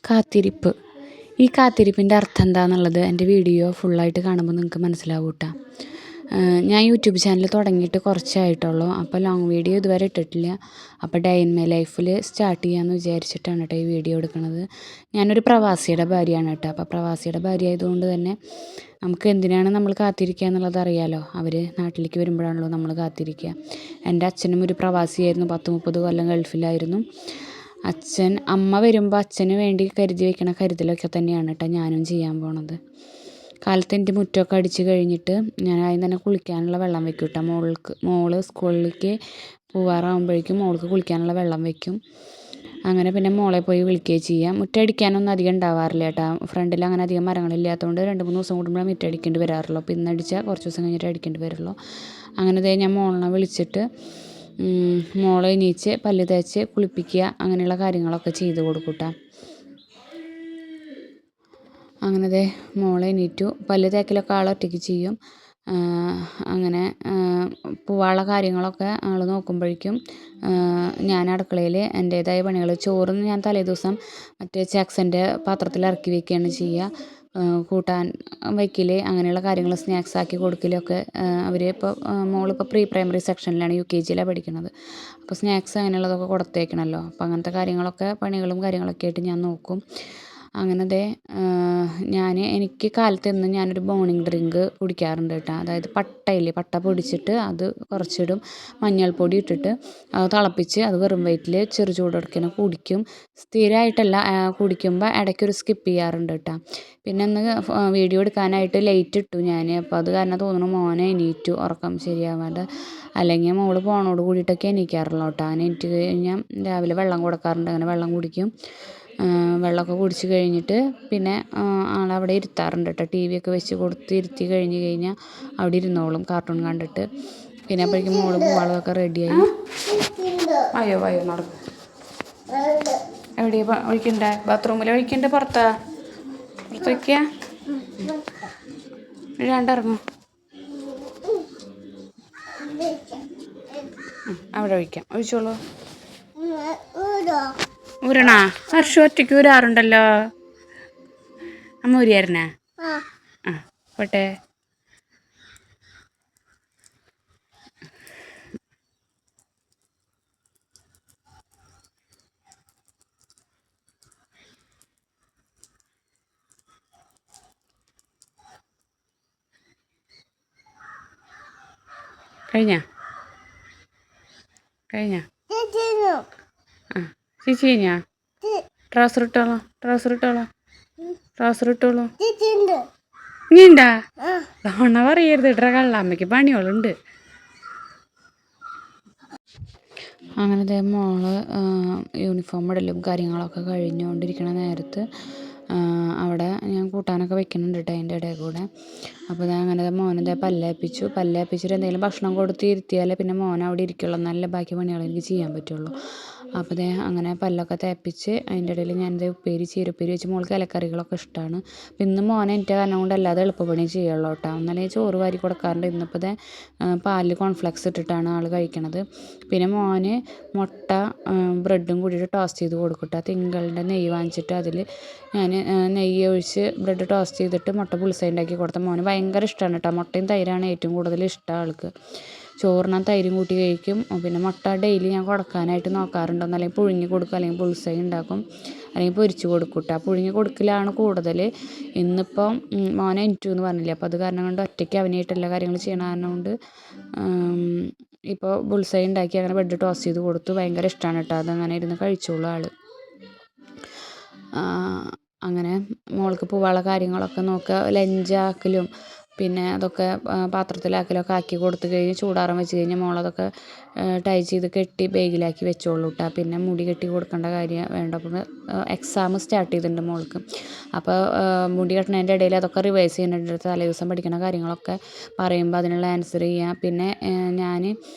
കാത്തിരിപ്പ്. ഈ കാത്തിരിപ്പിൻ്റെ അർത്ഥം എന്താണെന്നുള്ളത് എൻ്റെ വീഡിയോ ഫുള്ളായിട്ട് കാണുമ്പോൾ നിങ്ങൾക്ക് മനസ്സിലാവും കേട്ടോ. ഞാൻ യൂട്യൂബ് ചാനൽ തുടങ്ങിയിട്ട് കുറച്ചായിട്ടുള്ളൂ. അപ്പോൾ ലോങ് വീഡിയോ ഇതുവരെ ഇട്ടിട്ടില്ല. അപ്പോൾ ഡേ ഇൻ മൈ ലൈഫിൽ സ്റ്റാർട്ട് ചെയ്യാമെന്ന് വിചാരിച്ചിട്ടാണ് കേട്ടോ ഈ വീഡിയോ എടുക്കുന്നത്. ഞാനൊരു പ്രവാസിയുടെ ഭാര്യയാണ് കേട്ടോ. അപ്പോൾ പ്രവാസിയുടെ ഭാര്യ ആയതുകൊണ്ട് തന്നെ നമുക്ക് എന്തിനാണ് നമ്മൾ കാത്തിരിക്കുക എന്നുള്ളത് അറിയാമല്ലോ. അവർ നാട്ടിലേക്ക് വരുമ്പോഴാണല്ലോ നമ്മൾ കാത്തിരിക്കുക. എൻ്റെ അച്ഛനും ഒരു പ്രവാസിയായിരുന്നു. 10-30 കൊല്ലം ഗൾഫിലായിരുന്നു. അമ്മ വരുമ്പോൾ അച്ഛന് വേണ്ടി കരുതി വയ്ക്കണ കരുതലൊക്കെ തന്നെയാണ് കേട്ടോ ഞാനും ചെയ്യാൻ പോണത്. കാലത്ത് എൻ്റെ മുറ്റമൊക്കെ അടിച്ച് കഴിഞ്ഞിട്ട് ഞാൻ ആദ്യം തന്നെ കുളിക്കാനുള്ള വെള്ളം വെക്കും കേട്ടോ. മോള് സ്കൂളിലേക്ക് പോവാറാകുമ്പോഴേക്കും മോൾക്ക് കുളിക്കാനുള്ള വെള്ളം വെക്കും. അങ്ങനെ പിന്നെ മോളെ പോയി വിളിക്കുകയും ചെയ്യാം. മുറ്റടിക്കാനൊന്നും അധികം ഉണ്ടാവാറില്ല കേട്ടോ. ഫ്രണ്ടിൽ അങ്ങനെ അധികം മരങ്ങളില്ലാത്തതുകൊണ്ട് 2-3 ദിവസം കൂടുമ്പോഴാണ് മുറ്റടിക്കേണ്ടി വരാറുള്ളൂ. അപ്പോൾ ഇന്നടിച്ചാൽ കുറച്ച് ദിവസം കഴിഞ്ഞിട്ട് അടിക്കേണ്ടി വരുള്ളൂ. അങ്ങനെ ഞാൻ മോളിനെ വിളിച്ചിട്ട് മോളെ എണീച്ച് പല്ല് തേച്ച് കുളിപ്പിക്കുക, അങ്ങനെയുള്ള കാര്യങ്ങളൊക്കെ ചെയ്ത് കൊടുക്കും കേട്ടോ. അങ്ങനെ മോളെ എണീറ്റു. പല്ല് തേക്കലൊക്കെ ഒറ്റയ്ക്ക് ചെയ്യും. അങ്ങനെ പോവാനുള്ള കാര്യങ്ങളൊക്കെ ആൾ നോക്കുമ്പോഴേക്കും ഞാൻ അടുക്കളയിൽ എൻ്റേതായ പണികൾ, ചോറ് ഞാൻ തലേദിവസം മറ്റേ ചാക്സൻ്റെ പാത്രത്തിൽ ഇറക്കി വയ്ക്കുകയാണ് ചെയ്യുക. കൂട്ടാൻ വയ്ക്കൽ, അങ്ങനെയുള്ള കാര്യങ്ങൾ, സ്നാക്സ് ആക്കി കൊടുക്കലൊക്കെ അവർ മോളിപ്പോൾ പ്രീ പ്രൈമറി സെക്ഷനിലാണ്, UKGയിലാണ് പഠിക്കുന്നത്. അപ്പോൾ സ്നാക്സ് അങ്ങനെയുള്ളതൊക്കെ കൊടുത്തേക്കണമല്ലോ. അപ്പോൾ അങ്ങനത്തെ കാര്യങ്ങളൊക്കെ പണികളും കാര്യങ്ങളൊക്കെ ആയിട്ട് ഞാൻ നോക്കും. അങ്ങനെ എനിക്ക് കാലത്ത് എന്നും ഞാനൊരു മോർണിംഗ് ഡ്രിങ്ക് കുടിക്കാറുണ്ട് കേട്ടോ. അതായത് പട്ട പൊടിച്ചിട്ട് അത് കുറച്ചിടും, മഞ്ഞൾപ്പൊടി ഇട്ടിട്ട് അത് തിളപ്പിച്ച് അത് വെറും വയറ്റിൽ ചെറു ചൂടോടെ കുടിക്കും. സ്ഥിരമായിട്ടല്ല, കുടിക്കുമ്പോൾ ഇടയ്ക്കൊരു സ്കിപ്പ് ചെയ്യാറുണ്ട് കേട്ടോ. പിന്നെ ഒന്ന് വീഡിയോ എടുക്കാനായിട്ട് ലേറ്റ് ഇട്ടു ഞാൻ. അപ്പോൾ അത് കാരണം തോന്നുന്നു മോനെ എണീറ്റു ഉറക്കം ശരിയാവാണ്ട്. അല്ലെങ്കിൽ മോള് പോണോട് കൂടിയിട്ടൊക്കെ എണീക്കാറുള്ളൂ കേട്ടോ. അങ്ങനെ എണീറ്റ് കഴിഞ്ഞാൽ രാവിലെ വെള്ളം കൊടുക്കാറുണ്ട്. അങ്ങനെ വെള്ളം കുടിക്കും. വെള്ളമൊക്കെ കുടിച്ച് കഴിഞ്ഞിട്ട് പിന്നെ ആളവിടെ ഇരുത്താറുണ്ട് കേട്ടോ. TV ഒക്കെ വെച്ച് കൊടുത്ത് ഇരുത്തി കഴിഞ്ഞാൽ അവിടെ ഇരുന്നോളും കാർട്ടൂൺ കണ്ടിട്ട്. പിന്നെ അപ്പോഴേക്കും മോള് പോവാളൊക്കെ റെഡിയായി. അയ്യോ നടക്കും. എവിടെയാണ് ഒഴിക്കണ്ടേ? ബാത്റൂമിൽ ഒഴിക്കണ്ടേ? പുറത്ത് വയ്ക്കുക. ഇറങ്ങും. അവിടെ ഒഴിക്കാം. ഒഴിച്ചോളൂ. ഊരണ വർഷം ഒറ്റയ്ക്ക് ഊരാറുണ്ടല്ലോ. അമ്മ ഊരിയായിരുന്നേ? പോട്ടെ. കഴിഞ്ഞ ചേച്ചി കഴിഞ്ഞാ? ട്രൗസർ ഇട്ടോളൂ. ഇനി ഉണ്ടാ? തവണ പറയരുത് ഇട്ട കള്ളമ്മയ്ക്ക് പണികളുണ്ട്. അങ്ങനെ മോള് യൂണിഫോം ഇടലും കാര്യങ്ങളൊക്കെ കഴിഞ്ഞുകൊണ്ടിരിക്കണ നേരത്ത് അവിടെ ഞാൻ കൂട്ടാനൊക്കെ വെക്കുന്നുണ്ട് കേട്ടോ അതിൻ്റെ ഇടയിൽ കൂടെ. അപ്പോൾ അങ്ങനെ മോനെ പല്ലേപ്പിച്ചിട്ട് എന്തെങ്കിലും ഭക്ഷണം കൊടുത്ത് ഇരുത്തിയാലേ പിന്നെ മോൻ അവിടെ ഇരിക്കുള്ളൂ, നല്ല ബാക്കി പണികൾ എനിക്ക് ചെയ്യാൻ പറ്റുള്ളൂ. അപ്പോൾ അങ്ങനെ പല്ലൊക്കെ തേപ്പിച്ച് അതിൻ്റെ ഇടയിൽ ഞാനിത് ചീരപ്പേരി വെച്ച് മോൾക്ക് ഇലക്കറികളൊക്കെ ഇഷ്ടമാണ്. അപ്പോൾ ഇന്ന് മോനെ എൻ്റെ കാരണം കൊണ്ട് അല്ലാതെ എളുപ്പപ്പണി ചെയ്യുള്ളൂ കേട്ടോ. എന്നാലേ ചോറ് വാരി കൊടുക്കാറുണ്ട്. ഇന്നിപ്പോൾ പാലിൽ കോൺഫ്ലെക്സ് ഇട്ടിട്ടാണ് ആൾ കഴിക്കണത്. പിന്നെ മോന് മുട്ട ബ്രെഡും കൂടിയിട്ട് ടോസ്റ്റ് ചെയ്ത് കൊടുക്കും കേട്ടോ. തിങ്കളുടെ നെയ്യ് വാങ്ങിച്ചിട്ട് അതിൽ ഞാൻ നെയ്യ് ഒഴിച്ച് ബ്രെഡ് ടോസ്റ്റ് ചെയ്തിട്ട് മുട്ട പുളിസ ഉണ്ടാക്കി കൊടുത്ത മോന് ഭയങ്കര ഇഷ്ടമാണ് കേട്ടോ. മുട്ടയും തൈരാണ് ഏറ്റവും കൂടുതൽ ഇഷ്ടം ആൾക്ക്. ചോറിനാൻ തൈരും കൂട്ടി കഴിക്കും. പിന്നെ മുട്ട ഡെയിലി ഞാൻ കൊടുക്കാനായിട്ട് നോക്കാറുണ്ട്. അല്ലെങ്കിൽ പുഴുങ്ങി കൊടുക്കും, അല്ലെങ്കിൽ പുളിസൈ ഉണ്ടാക്കും, അല്ലെങ്കിൽ പൊരിച്ച് കൊടുക്കും കേട്ടോ. പുഴുങ്ങി കൊടുക്കലാണ് കൂടുതൽ. ഇന്നിപ്പം മോനെ എണീറ്റു എന്ന് പറഞ്ഞില്ലേ, അപ്പോൾ അത് കാരണം കൊണ്ട് ഒറ്റയ്ക്ക് അവനായിട്ട് എല്ലാ കാര്യങ്ങളും ചെയ്യണ കാരണം കൊണ്ട് ഇപ്പോൾ ബുൾസൈ ഉണ്ടാക്കി അങ്ങനെ ബ്രെഡ് ടോസ്റ്റ് ചെയ്ത് കൊടുത്തു. ഭയങ്കര ഇഷ്ടമാണ് കേട്ടോ. അതങ്ങനെ ഇരുന്ന് കഴിച്ചോളൂ ആൾ. അങ്ങനെ മോൾക്ക് പോവാനുള്ള കാര്യങ്ങളൊക്കെ നോക്കുക, ലഞ്ചാക്കലും പിന്നെ അതൊക്കെ പാത്രത്തിലാക്കലൊക്കെ ആക്കി കൊടുത്ത് കഴിഞ്ഞ് ചൂടാറാൻ വെച്ച് കഴിഞ്ഞാൽ മോളതൊക്കെ ടൈ ചെയ്ത് കെട്ടി ബാഗിലാക്കി വെച്ചോളൂ കേട്ടോ. പിന്നെ മുടി കെട്ടി കൊടുക്കേണ്ട കാര്യം വേണ്ട. അപ്പം എക്സാം സ്റ്റാർട്ട് ചെയ്തിട്ടുണ്ട് മോൾക്ക്. അപ്പോൾ മുടി കെട്ടണതിൻ്റെ ഇടയിൽ അതൊക്കെ റിവൈസ് ചെയ്യുന്നുണ്ട്. തലേ ദിവസം പഠിക്കുന്ന കാര്യങ്ങളൊക്കെ പറയുമ്പോൾ അതിനുള്ള ആൻസർ ചെയ്യുക. പിന്നെ ഞാൻ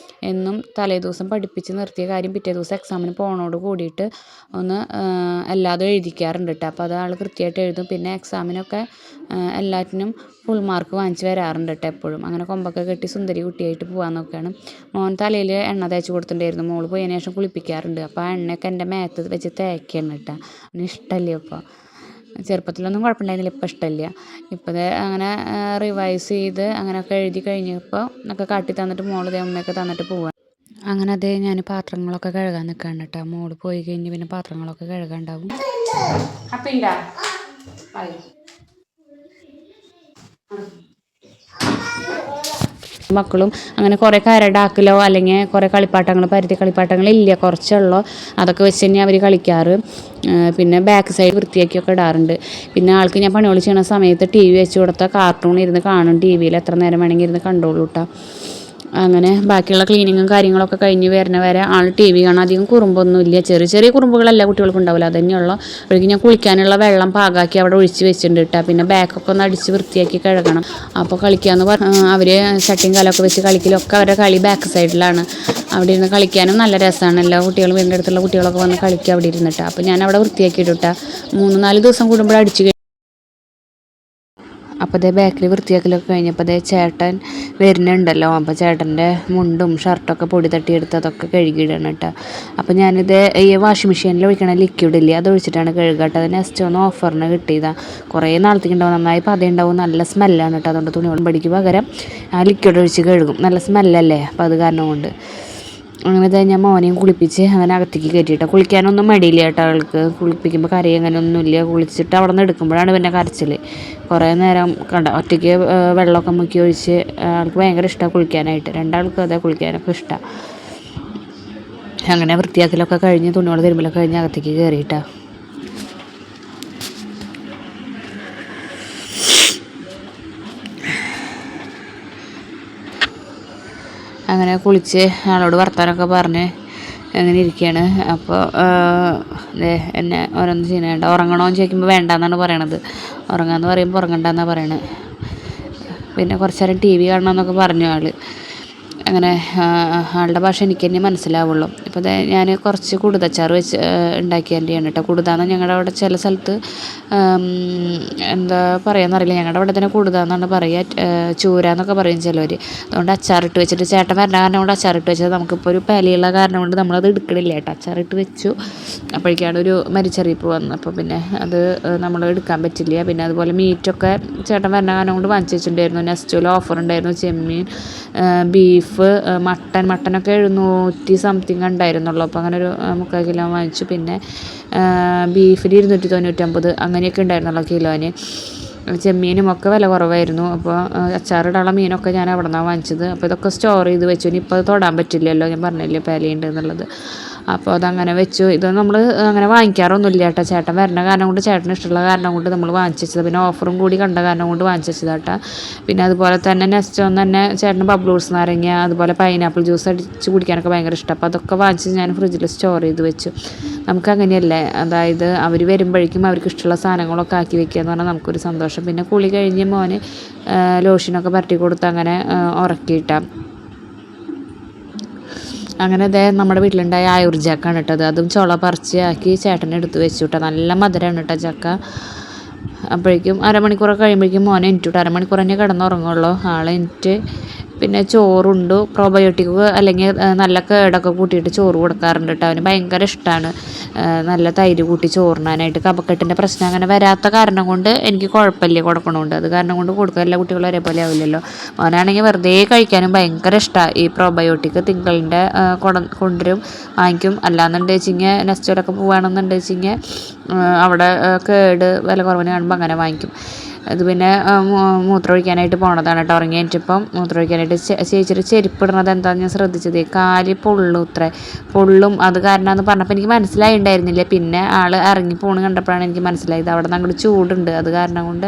എന്നും തലേ ദിവസം പഠിപ്പിച്ച് നിർത്തിയ കാര്യം പിറ്റേ ദിവസം എക്സാമിന് പോകണോട് കൂടിയിട്ട് ഒന്ന് എല്ലാതും എഴുതിക്കാറുണ്ട് കേട്ടോ. അപ്പോൾ അത് ആൾ കൃത്യമായിട്ട് എഴുതും. പിന്നെ എക്സാമിനൊക്കെ എല്ലാറ്റിനും ഫുൾ മാർക്ക് വാങ്ങിച്ച് വരാറുണ്ട് കേട്ടോ എപ്പോഴും. അങ്ങനെ കൊമ്പൊക്കെ കെട്ടി സുന്ദരി കുട്ടിയായിട്ട് പോകാൻ നോക്കുകയാണ്. മോൻ തലയിൽ എണ്ണ തേച്ച് കൊടുത്തിട്ടുണ്ടായിരുന്നു. മോള് പോയതിന് ശേഷം കുളിപ്പിക്കാറുണ്ട്. അപ്പോൾ ആ എണ്ണയൊക്കെ എൻ്റെ മേത്ത് വെച്ച് തേക്കുകയാണ് കേട്ടോ. അവന് ഇഷ്ടമല്ലേ ഇപ്പോൾ. ചെറുപ്പത്തിലൊന്നും കുഴപ്പമുണ്ടായിരുന്നില്ല, ഇപ്പം ഇഷ്ടമില്ല. ഇപ്പോൾ അങ്ങനെ റിവൈസ് ചെയ്ത് അങ്ങനെയൊക്കെ എഴുതി കഴിഞ്ഞപ്പോൾ ഒക്കെ കാട്ടി തന്നിട്ട് മോള് ഉമ്മയൊക്കെ തന്നിട്ട് പോവാ. അങ്ങനെ ഞാൻ പാത്രങ്ങളൊക്കെ കഴുകാൻ നിൽക്കുകയാണ് കേട്ടോ. മോള് പോയി കഴിഞ്ഞ് പിന്നെ പാത്രങ്ങളൊക്കെ കഴുകാനുണ്ടാവും. മക്കളും അങ്ങനെ കുറേ കരടാക്കലോ അല്ലെങ്കിൽ കുറേ കളിപ്പാട്ടങ്ങൾ പരുത്തി കളിപ്പാട്ടങ്ങളില്ല, കുറച്ചുള്ളൂ. അതൊക്കെ വെച്ച് തന്നെ അവർ കളിക്കാറ്. പിന്നെ ബാക്ക് സൈഡ് വൃത്തിയാക്കിയൊക്കെ ഇടാറുണ്ട്. പിന്നെ ആൾക്ക് ഞാൻ പണികൾ ചെയ്യണ സമയത്ത് TV വെച്ച് കൊടുത്താൽ കാർട്ടൂൺ ഇരുന്ന് കാണും. TV-യിൽ എത്ര നേരം വേണമെങ്കിൽ ഇരുന്ന് കണ്ടോളൂ കേട്ടോ. അങ്ങനെ ബാക്കിയുള്ള ക്ലീനിങ്ങും കാര്യങ്ങളൊക്കെ കഴിഞ്ഞ് വരുന്ന വരെ ആൾ TV കാണാൻ. അധികം കുറുമ്പൊന്നുമില്ല, ചെറിയ ചെറിയ കുറുമ്പുകളല്ല കുട്ടികൾക്ക് ഉണ്ടാവില്ല, അത് തന്നെയുള്ള. അപ്പോഴേക്കും ഞാൻ കുളിക്കാനുള്ള വെള്ളം പാകാക്കി അവിടെ ഒഴിച്ച് വെച്ചിട്ടുണ്ട് കേട്ടോ. പിന്നെ ബാക്കൊക്കെ ഒന്ന് അടിച്ച് വൃത്തിയാക്കി കഴുകണം. അപ്പോൾ കളിക്കാമെന്ന് അവർ ചട്ടിയും കലമൊക്കെ വെച്ച് കളിക്കലൊക്കെ അവരുടെ കളി ബാക്ക് സൈഡിലാണ്. അവിടെ ഇരുന്ന് കളിക്കാനും നല്ല രസമാണ്. എല്ലാ കുട്ടികളും വീടിൻ്റെ അടുത്തുള്ള കുട്ടികളൊക്കെ വന്ന് കളിക്കുക അവിടെ ഇരുന്നിട്ട്. അപ്പോൾ ഞാൻ അവിടെ വൃത്തിയാക്കിയിട്ടാ 3-4 ദിവസം കൂടുമ്പോൾ അടിച്ച്. അപ്പോൾ ബാക്കിൽ വൃത്തിയാക്കലൊക്കെ കഴിഞ്ഞപ്പോൾ ചേട്ടൻ വരുന്നുണ്ടല്ലോ. അപ്പോൾ ചേട്ടൻ്റെ മുണ്ടും ഷർട്ടൊക്കെ പൊടി തട്ടിയെടുത്ത് അതൊക്കെ കഴുകിയിടണം കേട്ടോ. അപ്പോൾ ഞാനിത് ഈ വാഷിംഗ് മെഷീനിൽ ഒഴിക്കണ ലിക്വിഡില്ലേ, അത് ഒഴിച്ചിട്ടാണ് കഴുകുക കേട്ടോ. അത് നെക്സ്റ്റ് ഒന്ന് ഓഫറിന് കിട്ടിയതാണ്. കുറേ നാളത്തേക്ക് ഉണ്ടാവും, നന്നായി പതയുണ്ടാവും, നല്ല സ്മെല്ലാണ് കേട്ടോ. അതുകൊണ്ട് തുണികളും പൊടിക്ക് പകരം ആ ലിക്വിഡ് ഒഴിച്ച് കഴുകും. നല്ല സ്മെല്ലല്ലേ, അപ്പോൾ അത് കാരണം കൊണ്ട്. അങ്ങനെ ഞാൻ മോനെയും കുളിപ്പിച്ച് അങ്ങനെ അകത്തേക്ക് കയറ്റിയിട്ട്. കുളിക്കാനൊന്നും മടിയില്ല കേട്ടോ ആൾക്ക്. കുളിപ്പിക്കുമ്പോൾ കരയും അങ്ങനെയൊന്നുമില്ല. കുളിച്ചിട്ട് അവിടെ നിന്ന് എടുക്കുമ്പോഴാണ് പിന്നെ കരച്ചിൽ. കുറേ നേരം ഒറ്റയ്ക്ക് വെള്ളമൊക്കെ മുക്കി ഒഴിച്ച് ആൾക്ക് ഭയങ്കര ഇഷ്ടമാണ് കുളിക്കാനായിട്ട്. രണ്ടാൾക്കും അതെ, കുളിക്കാനൊക്കെ ഇഷ്ടമാണ്. അങ്ങനെ വൃത്തിയാക്കലൊക്കെ കഴിഞ്ഞ് തുണികൾ തിരുമ്പലൊക്കെ കഴിഞ്ഞ് അകത്തേക്ക് കയറിയിട്ടാണ്. അങ്ങനെ കുളിച്ച് ആളോട് വർത്താനമൊക്കെ പറഞ്ഞ് അങ്ങനെ ഇരിക്കുകയാണ്. അപ്പോൾ എന്നെ ഓരോന്ന് ചെയ്യണേണ്ട. ഉറങ്ങണമെന്ന് ചോദിക്കുമ്പോൾ വേണ്ടാന്നാണ് പറയണത്. ഉറങ്ങാമെന്ന് പറയുമ്പോൾ ഉറങ്ങണ്ടെന്നാണ് പറയണത്. പിന്നെ കുറച്ച് നേരം TV കാണണമെന്നൊക്കെ പറഞ്ഞു ആൾ. അങ്ങനെ ആളുടെ ഭാഷ എനിക്ക് തന്നെ മനസ്സിലാവുള്ളൂ. ഇപ്പോൾ ഞാൻ കുറച്ച് കുടുതച്ചാർ വെച്ച് ഉണ്ടാക്കിയതിൻ്റെയാണ് കേട്ടോ. കുടുതാന്ന് ഞങ്ങളുടെ അവിടെ ചില സ്ഥലത്ത് എന്താ പറയുകയെന്നറിയില്ല. ഞങ്ങളുടെ അവിടെ തന്നെ കുടുതാന്നാണ് പറയുക, ചൂര എന്നൊക്കെ പറയും ചിലവർ. അതുകൊണ്ട് അച്ചാറിട്ട് വെച്ചിട്ട് ചേട്ടൻ വരണ കാരണം കൊണ്ട് അച്ചാറിട്ട് വെച്ചത്. നമുക്കിപ്പോൾ ഒരു പലിയുള്ള കാരണം കൊണ്ട് നമ്മളത് എടുക്കണില്ല കേട്ടോ. അച്ചാറിട്ട് വെച്ചു. അപ്പോഴേക്കാണ് ഒരു മരിച്ചറിയിപ്പ് വന്നത്. അപ്പോൾ പിന്നെ അത് നമ്മൾ എടുക്കാൻ പറ്റില്ല. പിന്നെ അതുപോലെ മീറ്റൊക്കെ ചേട്ടൻ വരണ കാരണം കൊണ്ട് വാങ്ങിച്ച് വെച്ചിട്ടുണ്ടായിരുന്നു. നെസ്റ്റോയിൽ ഓഫർ ഉണ്ടായിരുന്നു. ചെമ്മീൻ, ബീഫ്, മട്ടനൊക്കെ 700 സംതിങ് ഉണ്ടായിരുന്നുള്ളൂ. അപ്പോൾ അങ്ങനെ ഒരു 3/4 കിലോ വാങ്ങിച്ചു. പിന്നെ ബീഫിന് 299 അങ്ങനെയൊക്കെ ഉണ്ടായിരുന്നുള്ളൂ കിലോന്. ചെമ്മീനും ഒക്കെ വില കുറവായിരുന്നു. അപ്പോൾ അച്ചാറിടാനുള്ള മീനൊക്കെ ഞാൻ അവിടെ നിന്നാണ് വാങ്ങിച്ചത്. അപ്പോൾ ഇതൊക്കെ സ്റ്റോർ ചെയ്ത് വെച്ചു. ഇനിയിപ്പോൾ അത് തൊടാൻ പറ്റില്ലല്ലോ, ഞാൻ പറഞ്ഞില്ലേ പേലയുണ്ട് എന്നുള്ളത്. അപ്പോൾ അതങ്ങനെ വെച്ചു. ഇത് നമ്മൾ അങ്ങനെ വാങ്ങിക്കാറൊന്നുമില്ല കേട്ടോ. ചേട്ടൻ വരണ കാരണം കൊണ്ട്, ചേട്ടന് ഇഷ്ടമുള്ള കാരണം കൊണ്ട് നമ്മൾ വാങ്ങിച്ചു വെച്ചത്. പിന്നെ ഓഫറും കൂടി കണ്ട കാരണം കൊണ്ട് വാങ്ങിച്ചു വെച്ചത് കേട്ടോ. പിന്നെ അതുപോലെ തന്നെ നെക്സ്റ്റ് ഒന്ന് തന്നെ ചേട്ടന് ബബ്ലൂസ് നാരങ്ങ, അതുപോലെ പൈനാപ്പിൾ ജ്യൂസ് അടിച്ച് കുടിക്കാനൊക്കെ ഭയങ്കര ഇഷ്ടം. അപ്പോൾ അതൊക്കെ വാങ്ങിച്ച് ഞാൻ ഫ്രിഡ്ജിൽ സ്റ്റോർ ചെയ്ത് വെച്ചു. നമുക്കങ്ങനെയല്ലേ, അതായത് അവർ വരുമ്പോഴേക്കും അവർക്ക് ഇഷ്ടമുള്ള സാധനങ്ങളൊക്കെ ആക്കി വെക്കുക എന്ന് പറഞ്ഞാൽ നമുക്കൊരു സന്തോഷം. പിന്നെ കുളി കഴിഞ്ഞ് മോന് ലോഷനൊക്കെ പരട്ടി കൊടുത്ത് അങ്ങനെ ഉറക്കിയിട്ടാണ്. അങ്ങനെ നമ്മുടെ വീട്ടിലുണ്ടായ ആയൂർ ചക്കയാണ് കേട്ടത്. അതും ചുള പറിച്ച് ആക്കി ചേട്ടനെ എടുത്ത് വെച്ചു കേട്ടോ. നല്ല മധുരമാണ് കേട്ടോ ചക്ക. അപ്പോഴേക്കും അരമണിക്കൂറൊക്കെ കഴിയുമ്പോഴേക്കും മോനെ എനിട്ട്. അരമണിക്കൂർ തന്നെ കിടന്നുറങ്ങുള്ളൂ ആളെ എനിട്ട്. പിന്നെ ചോറുണ്ട്. പ്രോബയോട്ടിക് അല്ലെങ്കിൽ നല്ല കേടൊക്കെ കൂട്ടിയിട്ട് ചോറ് കൊടുക്കാറുണ്ട് കേട്ടോ. അവന് ഭയങ്കര ഇഷ്ടമാണ് നല്ല തൈര് കൂട്ടി ചോറിനാനായിട്ട്. കഫക്കെട്ടിൻ്റെ പ്രശ്നം അങ്ങനെ വരാത്ത കാരണം കൊണ്ട് എനിക്ക് കുഴപ്പമില്ല കൊടുക്കണമുണ്ട്. അത് കാരണം കൊണ്ട് കൊടുക്കുക. എല്ലാ കുട്ടികളും ഒരേപോലെ ആവില്ലല്ലോ. അവനാണെങ്കിൽ വെറുതെ കഴിക്കാനും ഭയങ്കര ഇഷ്ടമാണ് ഈ പ്രോബയോട്ടിക്. തിങ്കളിൻ്റെ കൊണ്ടുവരും, വാങ്ങിക്കും. അല്ലാന്നുണ്ട് വെച്ചിങ്ങനെ നെസ്റ്റോലൊക്കെ പോകുകയാണെന്നുണ്ട് വെച്ചിങ്ങനെ അവിടെ കേട് വില കുറവിന് കാണുമ്പോൾ അങ്ങനെ വാങ്ങിക്കും. അത് പിന്നെ മൂത്രമൊഴിക്കാനായിട്ട് പോണതാണ് കേട്ടോ. ഉറങ്ങി കഴിഞ്ഞിട്ടിപ്പം മൂത്രമൊഴിക്കാനായിട്ട് ചേച്ചിയുടെ ചെരുപ്പ് ഇടുന്നത് എന്താണെന്ന് ഞാൻ ശ്രദ്ധിച്ചത്. കാല് പൊള്ളും അത് കാരണമെന്ന് പറഞ്ഞപ്പോൾ എനിക്ക് മനസ്സിലായിട്ടുണ്ടായിരുന്നില്ല. പിന്നെ ആൾ ഇറങ്ങി പോണ് കണ്ടപ്പോഴാണ് എനിക്ക് മനസ്സിലായത്. അവിടെ നിന്ന് അങ്ങോട്ട് ചൂടുണ്ട്, അത് കാരണം കൊണ്ട്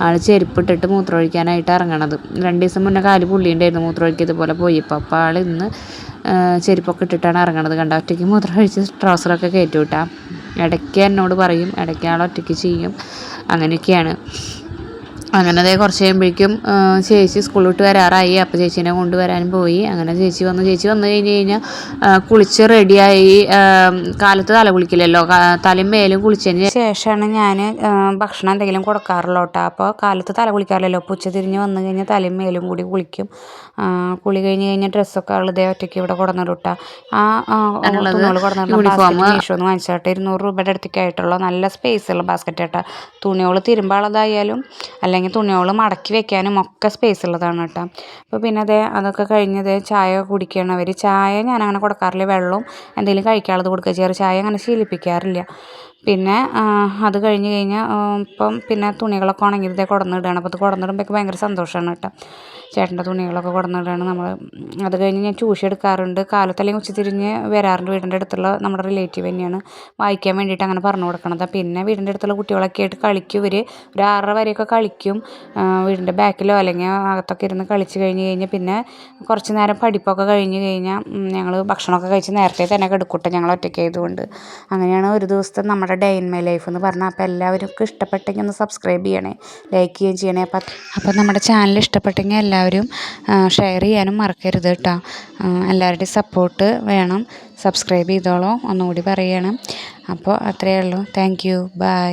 ആൾ ചെരുപ്പിട്ടിട്ട് മൂത്രമൊഴിക്കാനായിട്ട് ഇറങ്ങണത്. 2 ദിവസം മുന്നേ കാല് പുള്ളിയുണ്ടായിരുന്നു മൂത്രമൊഴിക്കതുപോലെ പോയിപ്പോൾ. അപ്പോൾ ആൾ ഇന്ന് ചെരുപ്പൊക്കെ ഇട്ടിട്ടാണ് ഇറങ്ങണത്. കണ്ട ഒറ്റയ്ക്ക് മൂത്രമൊഴിച്ച് ട്രൗസറൊക്കെ കയറ്റി വിട്ടാൽ. ഇടയ്ക്ക് എന്നോട് പറയും, ഇടയ്ക്ക് ആൾ ഒറ്റയ്ക്ക് ചെയ്യും. അങ്ങനെയൊക്കെയാണ്. അങ്ങനെ അതേ കുറച്ച് കഴിയുമ്പോഴേക്കും ചേച്ചി സ്കൂൾ വിട്ട് വരാറായി. അപ്പോൾ ചേച്ചീനെ കൊണ്ടുവരാനും പോയി. അങ്ങനെ ചേച്ചി വന്നു കഴിഞ്ഞ് കഴിഞ്ഞാൽ കുളിച്ച് റെഡിയായി. കാലത്ത് തല കുളിക്കില്ലല്ലോ, തലയും മേലും കുളിച്ചതിന് ശേഷമാണ് ഞാൻ ഭക്ഷണം എന്തെങ്കിലും കൊടുക്കാറുള്ളൂ കേട്ടോ. അപ്പോൾ കാലത്ത് തല കുളിക്കാറില്ലല്ലോ, അപ്പോൾ ഉച്ച തിരിഞ്ഞ് വന്നു കഴിഞ്ഞാൽ തലയും മേലും കൂടി കുളിക്കും. കുളി കഴിഞ്ഞ് കഴിഞ്ഞാൽ ഡ്രസ്സൊക്കെ ആളുടെ ഒറ്റയ്ക്ക് ഇവിടെ കൊടുന്നിടും കേട്ടോ. തുണികൾ കൊടുന്നിടുന്ന ബാസ്ക്കറ്റ് മീഷോ എന്ന് വാങ്ങിച്ചാട്ടെ 200 രൂപയുടെ അടുത്തേക്ക് ആയിട്ടുള്ള നല്ല സ്പേസുള്ള ബാസ്ക്കറ്റ് കേട്ടോ. തുണികൾ തിരുമ്പാളതായാലും അല്ലെങ്കിൽ തുണികൾ മടക്കി വെക്കാനും ഒക്കെ സ്പേസ് ഉള്ളതാണ് കേട്ടോ. അപ്പോൾ പിന്നെ അതൊക്കെ കഴിഞ്ഞത് ചായ കുടിക്കണം അവർ. ചായ ഞാനങ്ങനെ കൊടുക്കാറില്ല, വെള്ളവും എന്തെങ്കിലും കഴിക്കാനുള്ളത് കൊടുക്കുക ചെയ്യാറ്. ചായ അങ്ങനെ ശീലിപ്പിക്കാറില്ല. പിന്നെ അത് കഴിഞ്ഞ് കഴിഞ്ഞാൽ ഇപ്പം പിന്നെ തുണികളൊക്കെ ഉണങ്ങിയതേ കൊടുന്നിടുകയാണ്. അപ്പോൾ അത് കൊടുന്നിടുമ്പോഴേക്ക് ഭയങ്കര സന്തോഷമാണ് കേട്ടോ. ചേട്ടൻ്റെ തുണികളൊക്കെ കൊടുന്നിടുകയാണ് നമ്മൾ. അത് കഴിഞ്ഞ് ഞാൻ ട്യൂഷൻ എടുക്കാറുണ്ട്. കാലത്ത് അല്ലെങ്കിൽ ഉച്ചതിരിഞ്ഞ് വരാറുണ്ട്. വീടിൻ്റെ അടുത്തുള്ള നമ്മുടെ റിലേറ്റീവ് തന്നെയാണ്, വായിക്കാൻ വേണ്ടിയിട്ട് അങ്ങനെ പറഞ്ഞു കൊടുക്കണത്. പിന്നെ വീടിൻ്റെ അടുത്തുള്ള കുട്ടികളൊക്കെ ആയിട്ട് കളിക്കും ഇവർ. ഒരു 6:30 വരെയൊക്കെ കളിക്കും. വീടിൻ്റെ ബാക്കിലോ അല്ലെങ്കിൽ അകത്തൊക്കെ ഇരുന്ന് കളിച്ച് കഴിഞ്ഞ് പിന്നെ കുറച്ച് നേരം പഠിപ്പൊക്കെ കഴിഞ്ഞ് കഴിഞ്ഞാൽ ഞങ്ങൾ ഭക്ഷണമൊക്കെ കഴിച്ച് നേരത്തെ തന്നെ കിടക്കൂട്ടെ, ഞങ്ങൾ ഒറ്റയ്ക്ക് ആയതുകൊണ്ട്. അങ്ങനെയാണ് ഒരു ദിവസത്തെ നമ്മുടെ ഡേ ഇൻ മൈ ലൈഫ് എന്ന് പറഞ്ഞാൽ. അപ്പോൾ എല്ലാവർക്കും ഇഷ്ടപ്പെട്ടെങ്കിൽ ഒന്ന് സബ്സ്ക്രൈബ് ചെയ്യണേ, ലൈക്ക് ചെയ്യുകയും ചെയ്യണേ. അപ്പോൾ നമ്മുടെ ചാനൽ ഇഷ്ടപ്പെട്ടെങ്കിൽ എല്ലാവരും ഷെയർ ചെയ്യാനും മറക്കരുത് കേട്ടോ. എല്ലാവരുടെയും സപ്പോർട്ട് വേണം. സബ്സ്ക്രൈബ് ചെയ്തോളൂ ഒന്നുകൂടി പറയണം. അപ്പോൾ അത്രയേ ഉള്ളൂ. Thank you, by.